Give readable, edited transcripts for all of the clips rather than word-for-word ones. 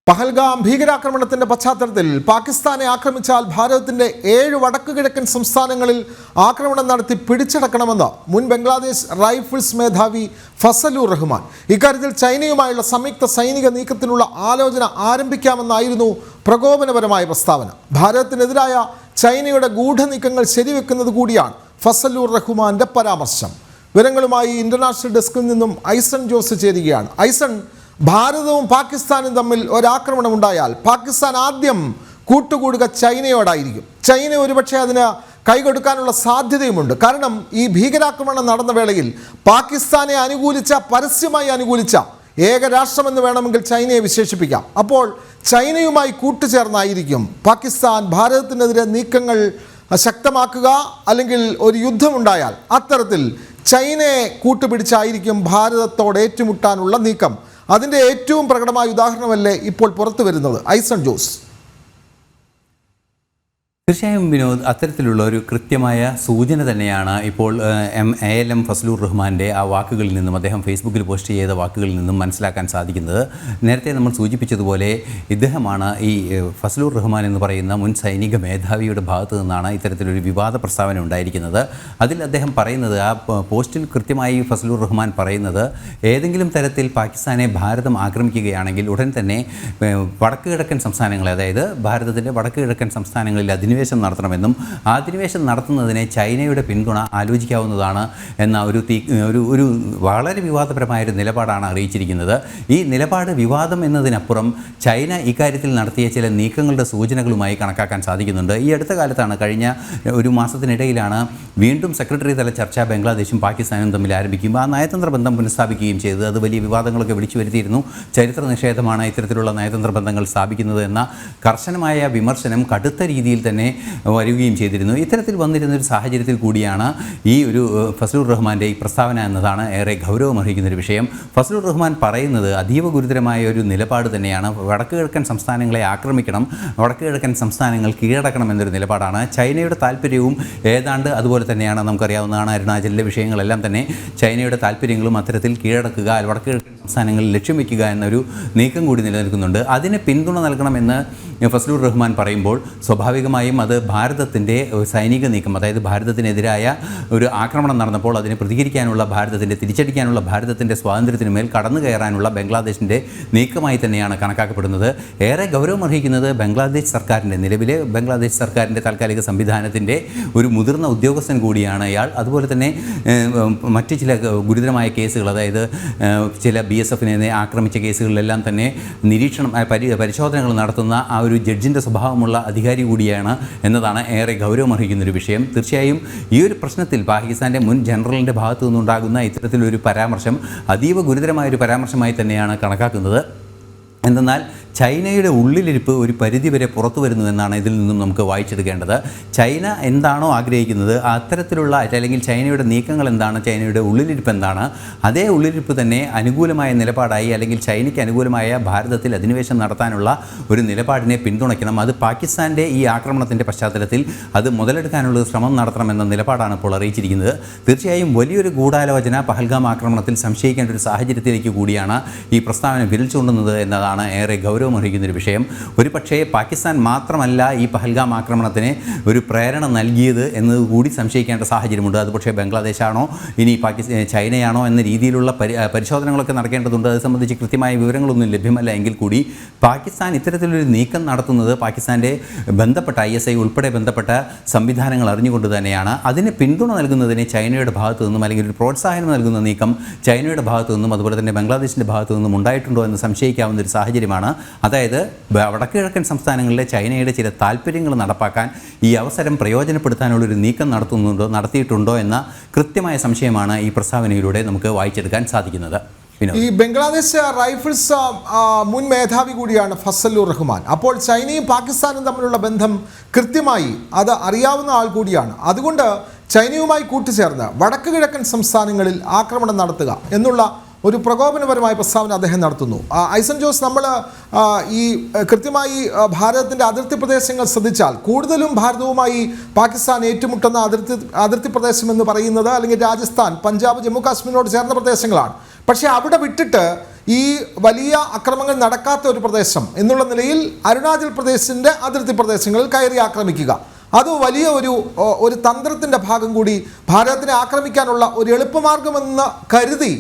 പഹൽഗാം ഭീകരാക്രമണത്തിന്റെ പശ്ചാത്തലത്തിൽ പാകിസ്ഥാനെ ആക്രമിച്ചാൽ ഭാരതത്തിന്റെ 7 വടക്കു കിഴക്കൻ സംസ്ഥാനങ്ങളിൽ ആക്രമണം നടത്തി പിടിച്ചടക്കണമെന്ന് മുൻ ബംഗ്ലാദേശ് റൈഫിൾസ് മേധാവി ഫസലുർ റഹ്മാൻ. ഇക്കാര്യത്തിൽ ചൈനയുമായുള്ള സംയുക്ത സൈനിക നീക്കത്തിനുള്ള ആലോചന ആരംഭിക്കാമെന്നായിരുന്നു പ്രകോപനപരമായ പ്രസ്താവന. ഭാരതത്തിനെതിരായ ചൈനയുടെ ഗൂഢനീക്കങ്ങൾ ശരിവെക്കുന്നത് കൂടിയാണ് ഫസലുർ റഹ്മാന്റെ പരാമർശം. വിവരങ്ങളുമായി ഇന്റർനാഷണൽ ഡെസ്കിൽ നിന്നും ഐസൺ ജോസ് ചേരുകയാണ്. ഐസൺ, ഭാരതവും പാകിസ്ഥാനും തമ്മിൽ ഒരാക്രമണം ഉണ്ടായാൽ പാകിസ്ഥാൻ ആദ്യം കൂട്ടുകൂടുക ചൈനയോടായിരിക്കും. ചൈന ഒരുപക്ഷെ അതിന് കൈകൊടുക്കാനുള്ള സാധ്യതയുമുണ്ട്. കാരണം ഈ ഭീകരാക്രമണം നടന്ന വേളയിൽ പാകിസ്ഥാനെ പരസ്യമായി അനുകൂലിച്ച ഏകരാഷ്ട്രമെന്ന് വേണമെങ്കിൽ ചൈനയെ വിശേഷിപ്പിക്കാം. അപ്പോൾ ചൈനയുമായി കൂട്ടുചേർന്നായിരിക്കും പാകിസ്ഥാൻ ഭാരതത്തിനെതിരെ നീക്കങ്ങൾ ശക്തമാക്കുക, അല്ലെങ്കിൽ ഒരു യുദ്ധമുണ്ടായാൽ അത്തരത്തിൽ ചൈനയെ കൂട്ടുപിടിച്ചായിരിക്കും ഭാരതത്തോട് ഏറ്റുമുട്ടാനുള്ള നീക്കം. അതിൻ്റെ ഏറ്റവും പ്രകടമായ ഉദാഹരണമല്ലേ ഇപ്പോൾ പുറത്തു വരുന്നത്? ഐസൺ ജോസ്. തീർച്ചയായും വിനോദ്, അത്തരത്തിലുള്ള ഒരു കൃത്യമായ സൂചന തന്നെയാണ് ഇപ്പോൾ ALM ഫസലുർ റഹ്മാൻ്റെ ആ വാക്കുകളിൽ നിന്നും, അദ്ദേഹം ഫേസ്ബുക്കിൽ പോസ്റ്റ് ചെയ്ത വാക്കുകളിൽ നിന്നും മനസ്സിലാക്കാൻ സാധിക്കുന്നത്. നേരത്തെ നമ്മൾ സൂചിപ്പിച്ചതുപോലെ ഇദ്ദേഹമാണ് ഈ ഫസലുർ റഹ്മാൻ എന്ന് പറയുന്ന മുൻ സൈനിക മേധാവിയുടെ ഭാഗത്തു നിന്നാണ് ഇത്തരത്തിലൊരു വിവാദ പ്രസ്താവന ഉണ്ടായിരിക്കുന്നത്. അതിൽ അദ്ദേഹം പറയുന്നത്, ആ പോസ്റ്റിൽ കൃത്യമായി ഫസലുർ റഹ്മാൻ പറയുന്നത്, ഏതെങ്കിലും തരത്തിൽ പാകിസ്ഥാനെ ഭാരതം ആക്രമിക്കുകയാണെങ്കിൽ ഉടൻ തന്നെ വടക്ക് കിഴക്കൻ സംസ്ഥാനങ്ങളെ, അതായത് ഭാരതത്തിൻ്റെ വടക്ക് കിഴക്കൻ സംസ്ഥാനങ്ങളിൽ അധിനിവേശം നടത്തണമെന്നും ആ അധിനിവേശം നടത്തുന്നതിനെ ചൈനയുടെ പിന്തുണ ആലോചിക്കാവുന്നതാണ് എന്ന ഒരു വളരെ വിവാദപരമായൊരു നിലപാടാണ് അറിയിച്ചിരിക്കുന്നത്. ഈ നിലപാട് വിവാദം എന്നതിനപ്പുറം ചൈന ഇക്കാര്യത്തിൽ നടത്തിയ ചില നീക്കങ്ങളുടെ സൂചനകളുമായി കണക്കാക്കാൻ സാധിക്കുന്നുണ്ട്. ഈ അടുത്ത കാലത്താണ്, കഴിഞ്ഞ ഒരു മാസത്തിനിടയിലാണ് വീണ്ടും സെക്രട്ടറി തല ചർച്ച ബംഗ്ലാദേശും പാകിസ്ഥാനും തമ്മിൽ ആരംഭിക്കുമ്പോൾ ആ നയതന്ത്ര ബന്ധം പുനഃസ്ഥാപിക്കുകയും ചെയ്തത്. അത് വലിയ വിവാദങ്ങളൊക്കെ വിളിച്ചു വരുത്തിയിരുന്നു. ചരിത്ര നിഷേധമാണ് ഇത്തരത്തിലുള്ള നയതന്ത്ര ബന്ധങ്ങൾ സ്ഥാപിക്കുന്നത് എന്ന കർശനമായ വിമർശനം കടുത്ത രീതിയിൽ തന്നെ വരികയും ചെയ്തിരുന്നു. ഇത്തരത്തിൽ വന്നിരുന്ന ഒരു സാഹചര്യത്തിൽ കൂടിയാണ് ഈ ഒരു ഫസലുർ റഹ്മാൻ്റെ ഈ പ്രസ്താവന എന്നതാണ് ഏറെ ഗൗരവമർഹിക്കുന്നൊരു വിഷയം. ഫസലുർ റഹ്മാൻ പറയുന്നത് അതീവ ഗുരുതരമായ ഒരു നിലപാട് തന്നെയാണ്. വടക്ക് കിഴക്കൻ സംസ്ഥാനങ്ങളെ ആക്രമിക്കണം, വടക്ക് കിഴക്കൻ സംസ്ഥാനങ്ങൾ കീഴടക്കണം എന്നൊരു നിലപാടാണ്. ചൈനയുടെ താല്പര്യവും ഏതാണ്ട് അതുപോലെ തന്നെയാണ്. നമുക്കറിയാവുന്നതാണ്, അരുണാചലിലെ വിഷയങ്ങളെല്ലാം തന്നെ ചൈനയുടെ താല്പര്യങ്ങളും അത്തരത്തിൽ കീഴടക്കുക, വടക്ക് കിഴക്കൻ സംസ്ഥാനങ്ങളിൽ ലക്ഷ്യം വയ്ക്കുക എന്നൊരു നീക്കം കൂടി നിലനിൽക്കുന്നുണ്ട്. അതിന് പിന്തുണ നൽകണമെന്ന് ഫസലുർ റഹ്മാൻ പറയുമ്പോൾ സ്വാഭാവികമായും അത് ഭാരതത്തിൻ്റെ സൈനിക നീക്കം, അതായത് ഭാരതത്തിനെതിരായ ഒരു ആക്രമണം നടന്നപ്പോൾ അതിനെ പ്രതികരിക്കാനുള്ള ഭാരതത്തിൻ്റെ, തിരിച്ചടിക്കാനുള്ള ഭാരതത്തിൻ്റെ സ്വാതന്ത്ര്യത്തിന് മേൽ കടന്നു കയറാനുള്ള ബംഗ്ലാദേശിൻ്റെ നീക്കമായി തന്നെയാണ് കണക്കാക്കപ്പെടുന്നത്. ഏറെ ഗൗരവമർഹിക്കുന്നത് ബംഗ്ലാദേശ് സർക്കാരിൻ്റെ, നിലവിലെ ബംഗ്ലാദേശ് സർക്കാരിൻ്റെ താൽക്കാലിക സംവിധാനത്തിൻ്റെ ഒരു മുതിർന്ന ഉദ്യോഗസ്ഥൻ കൂടിയാണ് ഇയാൾ. അതുപോലെ തന്നെ മറ്റ് ചില ഗുരുതരമായ കേസുകൾ, അതായത് ചില BSFനെ ആക്രമിച്ച കേസുകളിലെല്ലാം തന്നെ പരിശോധനകൾ നടത്തുന്ന ആ ഒരു ജഡ്ജിൻ്റെ സ്വഭാവമുള്ള അധികാരി കൂടിയാണ് എന്നതാണ് ഏറെ ഗൗരവമർഹിക്കുന്നൊരു വിഷയം. തീർച്ചയായും ഈ ഒരു പ്രശ്നത്തിൽ പാകിസ്ഥാൻ്റെ മുൻ ജനറലിൻ്റെ ഭാഗത്തു നിന്നുണ്ടാകുന്ന ഇത്തരത്തിലൊരു പരാമർശം അതീവ ഗുരുതരമായൊരു പരാമർശമായി തന്നെയാണ് കണക്കാക്കുന്നത്. എന്തെന്നാൽ ചൈനയുടെ ഉള്ളിലിരിപ്പ് ഒരു പരിധിവരെ പുറത്തു വരുന്നു എന്നാണ് ഇതിൽ നിന്നും നമുക്ക് വായിച്ചെടുക്കേണ്ടത്. ചൈന എന്താണോ ആഗ്രഹിക്കുന്നത് അത്തരത്തിലുള്ള, അല്ലെങ്കിൽ ചൈനയുടെ നീക്കങ്ങൾ എന്താണ്, ചൈനയുടെ ഉള്ളിലിരിപ്പ് എന്താണ്, അതേ ഉള്ളിലിരിപ്പ് തന്നെ അനുകൂലമായ നിലപാടായി, അല്ലെങ്കിൽ ചൈനയ്ക്ക് അനുകൂലമായ ഭാരതത്തിൽ അധിനിവേശം നടത്താനുള്ള ഒരു നിലപാടിനെ പിന്തുണയ്ക്കണം. അത് പാകിസ്ഥാൻ്റെ ഈ ആക്രമണത്തിൻ്റെ പശ്ചാത്തലത്തിൽ അത് മുതലെടുക്കാനുള്ള ശ്രമം നടത്തണമെന്ന നിലപാടാണ് ഇപ്പോൾ അറിയിച്ചിരിക്കുന്നത്. തീർച്ചയായും വലിയൊരു ഗൂഢാലോചന പഹൽഗാം ആക്രമണത്തിൽ സംശയിക്കേണ്ട ഒരു സാഹചര്യത്തിലേക്ക് കൂടിയാണ് ഈ പ്രസ്താവന വിരൽ ചൂണ്ടുന്നത് എന്നതാണ് ഏറെ ഗൗരവമർഹിക്കുന്നൊരു വിഷയം. ഒരു പക്ഷേ പാകിസ്ഥാൻ മാത്രമല്ല ഈ പഹൽഗാം ആക്രമണത്തിന് ഒരു പ്രേരണ നൽകിയത് എന്നത് കൂടി സംശയിക്കേണ്ട സാഹചര്യമുണ്ട്. അത് പക്ഷേ ബംഗ്ലാദേശാണോ ഇനി ചൈനയാണോ എന്ന രീതിയിലുള്ള പരിശോധനകളൊക്കെ നടക്കേണ്ടതുണ്ട്. അത് സംബന്ധിച്ച് കൃത്യമായ വിവരങ്ങളൊന്നും ലഭ്യമല്ല എങ്കിൽ കൂടി പാകിസ്ഥാൻ ഇത്തരത്തിലൊരു നീക്കം നടത്തുന്നത് പാകിസ്ഥാൻ്റെ ബന്ധപ്പെട്ട ISI ഉൾപ്പെടെ ബന്ധപ്പെട്ട സംവിധാനങ്ങൾ അറിഞ്ഞുകൊണ്ട് തന്നെയാണ്. അതിന് പിന്തുണ നൽകുന്നതിന് ചൈനയുടെ ഭാഗത്തു നിന്നും, അല്ലെങ്കിൽ ഒരു പ്രോത്സാഹനം നൽകുന്ന നീക്കം ചൈനയുടെ ഭാഗത്തു നിന്നും അതുപോലെ തന്നെ ബംഗ്ലാദേശിൻ്റെ ഭാഗത്തു നിന്നും ഉണ്ടായിട്ടുണ്ടോ എന്ന് സംശയിക്കാവുന്ന ഒരു സാഹചര്യമാണ്. അതായത് വടക്ക് കിഴക്കൻ സംസ്ഥാനങ്ങളിലെ ചൈനയുടെ ചില താല്പര്യങ്ങൾ നടപ്പാക്കാൻ ഈ അവസരം പ്രയോജനപ്പെടുത്താനുള്ളൊരു നീക്കം നടത്തിയിട്ടുണ്ടോ എന്ന കൃത്യമായ സംശയമാണ് ഈ പ്രസ്താവനയിലൂടെ നമുക്ക് വായിച്ചെടുക്കാൻ സാധിക്കുന്നത്. ഈ ബംഗ്ലാദേശ് റൈഫിൾസ് മുൻ മേധാവി കൂടിയാണ് ഫസലുർ റഹ്മാൻ. അപ്പോൾ ചൈനയും പാകിസ്ഥാനും തമ്മിലുള്ള ബന്ധം കൃത്യമായി അത് അറിയാവുന്ന ആൾ കൂടിയാണ്. അതുകൊണ്ട് ചൈനയുമായി കൂട്ടുചേർന്ന് വടക്ക് കിഴക്കൻ സംസ്ഥാനങ്ങളിൽ ആക്രമണം നടത്തുക എന്നുള്ള ഒരു പ്രകോപനപരമായ പ്രസ്താവന അദ്ദേഹം നടത്തുന്നു. ഐസൺ ജോസ്, നമ്മൾ ഈ കൃത്യമായി ഭാരതത്തിൻ്റെ അതിർത്തി പ്രദേശങ്ങൾ ശ്രദ്ധിച്ചാൽ കൂടുതലും ഭാരതവുമായി പാകിസ്ഥാൻ ഏറ്റുമുട്ടുന്ന അതിർത്തി പ്രദേശം എന്ന് പറയുന്നത്, അല്ലെങ്കിൽ രാജസ്ഥാൻ, പഞ്ചാബ്, ജമ്മു കാശ്മീരിനോട് ചേർന്ന പ്രദേശങ്ങളാണ്. പക്ഷേ അവിടെ വിട്ടിട്ട് ഈ വലിയ അക്രമങ്ങൾ നടക്കാത്ത ഒരു പ്രദേശം എന്നുള്ള നിലയിൽ അരുണാചൽ പ്രദേശിൻ്റെ അതിർത്തി പ്രദേശങ്ങളിൽ കയറി ആക്രമിക്കുക, അത് വലിയ ഒരു തന്ത്രത്തിൻ്റെ ഭാഗം കൂടി ഭാരതത്തിനെ ആക്രമിക്കാനുള്ള ഒരു എളുപ്പമാർഗമെന്ന് കരുതി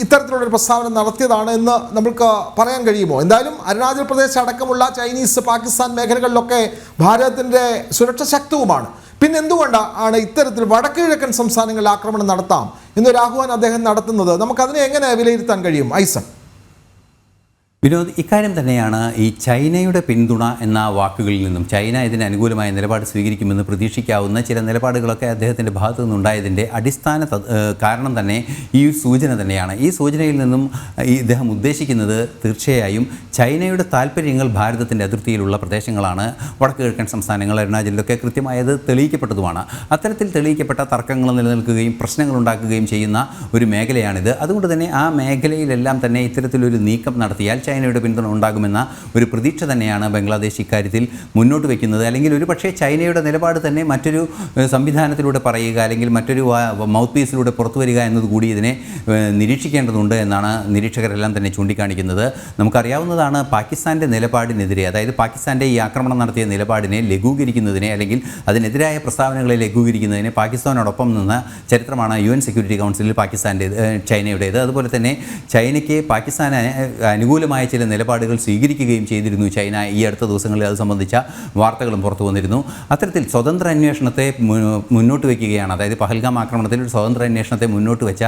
ഇത്തരത്തിലുള്ളൊരു പ്രസ്താവന നടത്തിയതാണ് എന്ന് നമുക്ക് പറയാൻ കഴിയുമോ? എന്തായാലും അരുണാചൽ പ്രദേശ് അടക്കമുള്ള ചൈനീസ് പാകിസ്ഥാൻ മേഖലകളിലൊക്കെ ഭാരതത്തിൻ്റെ സുരക്ഷ ശക്തവുമാണ്. പിന്നെ എന്തുകൊണ്ടാണ് ഇത്തരത്തിൽ വടക്ക് കിഴക്കൻ സംസ്ഥാനങ്ങളിൽ ആക്രമണം നടത്താം എന്നൊരു ആഹ്വാനം അദ്ദേഹം നടത്തുന്നത്? നമുക്കതിനെ എങ്ങനെ വിലയിരുത്താൻ കഴിയും ഐസൺ? വിനോദ്, ഇക്കാര്യം തന്നെയാണ് ഈ ചൈനയുടെ പിന്തുണ എന്ന വാക്കുകളിൽ നിന്നും ചൈന ഇതിന് അനുകൂലമായ നിലപാട് സ്വീകരിക്കുമെന്ന് പ്രതീക്ഷിക്കാവുന്ന ചില നിലപാടുകളൊക്കെ അദ്ദേഹത്തിൻ്റെ ഭാഗത്തു നിന്നുണ്ടായതിൻ്റെ അടിസ്ഥാന കാരണം തന്നെ ഈ സൂചന തന്നെയാണ്. ഈ സൂചനയിൽ നിന്നും ഇദ്ദേഹം ഉദ്ദേശിക്കുന്നത് തീർച്ചയായും ചൈനയുടെ താല്പര്യങ്ങൾ ഭാരതത്തിൻ്റെ അതിർത്തിയിലുള്ള പ്രദേശങ്ങളാണ്. വടക്ക് കിഴക്കൻ സംസ്ഥാനങ്ങൾ, അരുണാചലിലൊക്കെ കൃത്യമായത് തെളിയിക്കപ്പെട്ടതുമാണ്. അത്തരത്തിൽ തെളിയിക്കപ്പെട്ട തർക്കങ്ങൾ നിലനിൽക്കുകയും പ്രശ്നങ്ങൾ ഉണ്ടാക്കുകയും ചെയ്യുന്ന ഒരു മേഖലയാണിത്. അതുകൊണ്ട് തന്നെ ആ മേഖലയിലെല്ലാം തന്നെ ഇത്തരത്തിലൊരു നീക്കം നടത്തിയാൽ ചൈനയുടെ പിന്തുണ ഉണ്ടാകുമെന്ന ഒരു പ്രതീക്ഷ തന്നെയാണ് ബംഗ്ലാദേശ് ഇക്കാര്യത്തിൽ മുന്നോട്ട് വയ്ക്കുന്നത്. അല്ലെങ്കിൽ ഒരു പക്ഷേ ചൈനയുടെ നിലപാട് തന്നെ മറ്റൊരു സംവിധാനത്തിലൂടെ പറയുക, അല്ലെങ്കിൽ മറ്റൊരു മൗത്ത് പീസിലൂടെ പുറത്തു വരിക എന്നതുകൂടി ഇതിനെ നിരീക്ഷിക്കേണ്ടതുണ്ട് എന്നാണ് നിരീക്ഷകരെല്ലാം തന്നെ ചൂണ്ടിക്കാണിക്കുന്നത്. നമുക്കറിയാവുന്നതാണ് പാകിസ്ഥാൻ്റെ നിലപാടിനെതിരെ, അതായത് പാകിസ്ഥാൻ്റെ ഈ ആക്രമണം നടത്തിയ നിലപാടിനെ ലഘൂകരിക്കുന്നതിനെ അല്ലെങ്കിൽ അതിനെതിരായ പ്രസ്താവനകളെ ലഘൂകരിക്കുന്നതിനെ പാകിസ്ഥാനോടൊപ്പം നിന്ന ചരിത്രമാണ് UN സെക്യൂരിറ്റി കൗൺസിലിൽ ചൈനയുടേത്. അതുപോലെ തന്നെ ചൈനയ്ക്ക് പാകിസ്ഥാന് അനുകൂലമായ ചില നിലപാടുകൾ സ്വീകരിക്കുകയും ചെയ്തിരുന്നു ചൈന. ഈ അടുത്ത ദിവസങ്ങളിൽ അത് സംബന്ധിച്ച വാർത്തകളും പുറത്തു വന്നിരുന്നു. അത്തരത്തിൽ സ്വതന്ത്ര അന്വേഷണത്തെ മുന്നോട്ട് വയ്ക്കുകയാണ്. അതായത് പഹൽഗാം ആക്രമണത്തിൽ ഒരു സ്വതന്ത്ര അന്വേഷണത്തെ മുന്നോട്ട് വെച്ച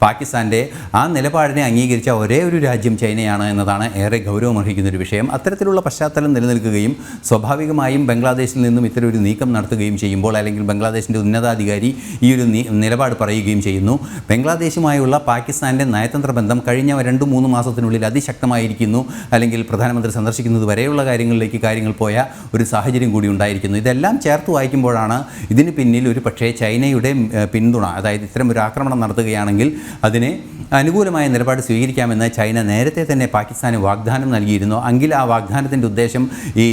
പാകിസ്ഥാൻ്റെ ആ നിലപാടിനെ അംഗീകരിച്ച ഒരേ ഒരു രാജ്യം ചൈനയാണ് എന്നതാണ് ഏറെ ഗൗരവമർഹിക്കുന്നൊരു വിഷയം. അത്തരത്തിലുള്ള പശ്ചാത്തലം നിലനിൽക്കുകയും സ്വാഭാവികമായും ബംഗ്ലാദേശിൽ നിന്നും ഇത്തരം ഒരു നീക്കം നടത്തുകയും ചെയ്യുമ്പോൾ, അല്ലെങ്കിൽ ബംഗ്ലാദേശിൻ്റെ ഉന്നതാധികാരി ഈ ഒരു നിലപാട് പറയുകയും ചെയ്യുന്നു. ബംഗ്ലാദേശുമായുള്ള പാകിസ്ഥാൻ്റെ നയതന്ത്ര ബന്ധം കഴിഞ്ഞ 2-3 മാസത്തിനുള്ളിൽ അതിശക്തമായിരിക്കുന്നു, അല്ലെങ്കിൽ പ്രധാനമന്ത്രി സന്ദർശിക്കുന്നത് വരെയുള്ള കാര്യങ്ങൾ പോയ ഒരു സാഹചര്യം കൂടി ഉണ്ടായിരിക്കുന്നു. ഇതെല്ലാം ചേർത്ത് വായിക്കുമ്പോഴാണ് ഇതിന് പിന്നിൽ ഒരു പക്ഷേ ചൈനയുടെ പിന്തുണ, അതായത് ഇത്തരം ഒരു ആക്രമണം നടത്തുകയാണെങ്കിൽ അതിനെ അനുകൂലമായ നിലപാട് സ്വീകരിക്കാമെന്ന് ചൈന നേരത്തെ തന്നെ പാകിസ്ഥാന് വാഗ്ദാനം നൽകിയിരുന്നു. എങ്കിൽ ആ വാഗ്ദാനത്തിൻ്റെ ഉദ്ദേശം ഈ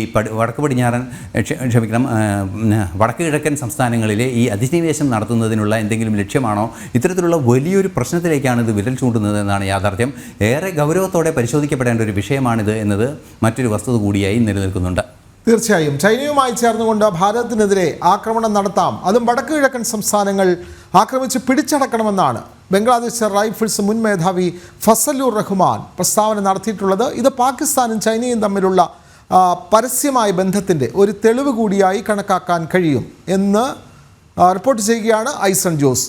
വടക്ക് കിഴക്കൻ സംസ്ഥാനങ്ങളിലെ ഈ അധിനിവേശം നടത്തുന്നതിനുള്ള എന്തെങ്കിലും ലക്ഷ്യമാണോ? ഇത്തരത്തിലുള്ള വലിയൊരു പ്രശ്നത്തിലേക്കാണ് ഇത് വിരൽ ചൂണ്ടുന്നത് എന്നാണ് യാഥാർത്ഥ്യം. ഏറെ ഗൗരവത്തോടെ പരിശോധിക്കപ്പെടേണ്ട ഒരു വിഷയമാണിത് എന്നത് മറ്റൊരു വസ്തുത കൂടിയായി നിലനിൽക്കുന്നുണ്ട്. തീർച്ചയായും ചൈനയുമായി ചേർന്നുകൊണ്ട് ഭാരതത്തിനെതിരെ ആക്രമണം നടത്താം, അതും വടക്ക് കിഴക്കൻ സംസ്ഥാനങ്ങൾ ആക്രമിച്ച് പിടിച്ചടക്കണമെന്നാണ് ബംഗ്ലാദേശ് റൈഫിൾസ് മുൻ മേധാവി ഫസലുർ റഹ്മാൻ പ്രസ്താവന നടത്തിയിട്ടുള്ളത്. ഇത് പാകിസ്ഥാനും ചൈനയും തമ്മിലുള്ള പരസ്യമായ ബന്ധത്തിൻ്റെ ഒരു തെളിവ് കൂടിയായി കണക്കാക്കാൻ കഴിയും എന്ന് റിപ്പോർട്ട് ചെയ്യുകയാണ് ഐസൺ ജോസ്.